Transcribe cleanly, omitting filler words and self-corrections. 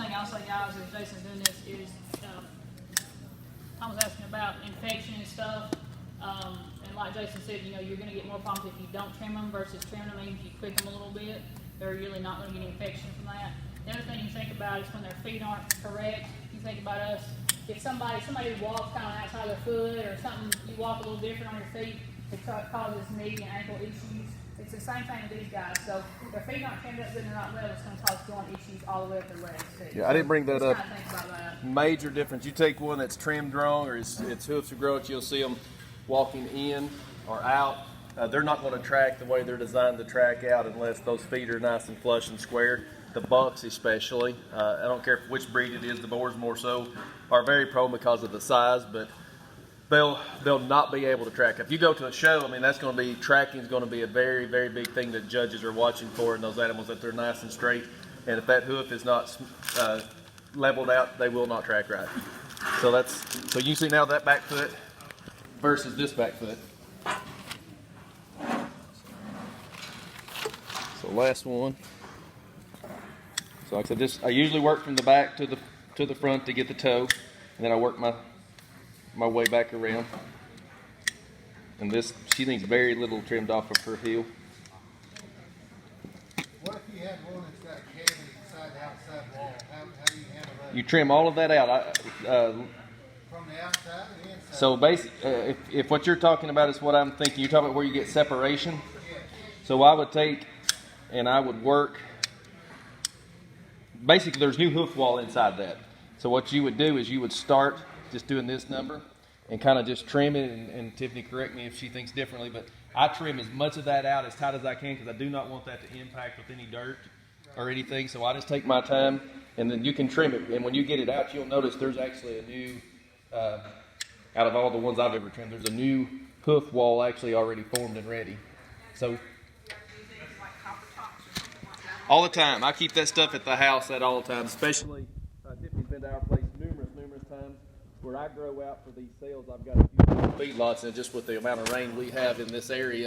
thing I'll say, guys, is Jason's doing this is, Tom was asking about infection and stuff. And like Jason said, you know, you're going to get more problems if you don't trim them versus trimming them. Even if you quick them a little bit, they're really not going to get any infection from that. The other thing you think about is when their feet aren't correct. You think about us. If somebody walks kind of outside their foot or something, you walk a little different on your feet, it causes knee and ankle issues. It's the same thing with these guys. So if their feet aren't trimmed up good and they're not level, it's going to cause joint issues all the way up their legs too. Yeah, I didn't bring that up. Just kind of think about that. Major difference. You take one that's trimmed wrong or its hoofs are grown, you'll see them walking in or out. They're not going to track the way they're designed to track out unless those feet are nice and flush and square. The bucks especially, I don't care which breed it is, the boars more so, are very prone because of the size, but they'll not be able to track. If you go to a show, I mean, that's going to be, tracking is going to be a very, very big thing that judges are watching for in those animals, that they're nice and straight. And if that hoof is not leveled out, they will not track right. So you see now that back foot versus this back foot. So last one. So like I said, I usually work from the back to the front to get the toe, and then I work my way back around. And this, she needs very little trimmed off of her heel. What if you had one that's got a cavity inside the outside wall? How do you handle that? You trim all of that out. From the outside or the inside? So basically, if what you're talking about is what I'm thinking, you're talking about where you get separation. So I would take and I would work. Basically, there's new hoof wall inside that. So what you would do is you would start just doing this number and kind of just trim it. And Tiffany, correct me if she thinks differently, but I trim as much of that out as tight as I can because I do not want that to impact with any dirt or anything. So I just take my time, and then you can trim it. And when you get it out, you'll notice there's actually a new, out of all the ones I've ever trimmed, there's a new hoof wall actually already formed and ready. So all the time. I keep that stuff at the house at all times, especially Tiffany's been to our place numerous times. Where I grow out for these sales, I've got a few feedlots, and just with the amount of rain we have in this area,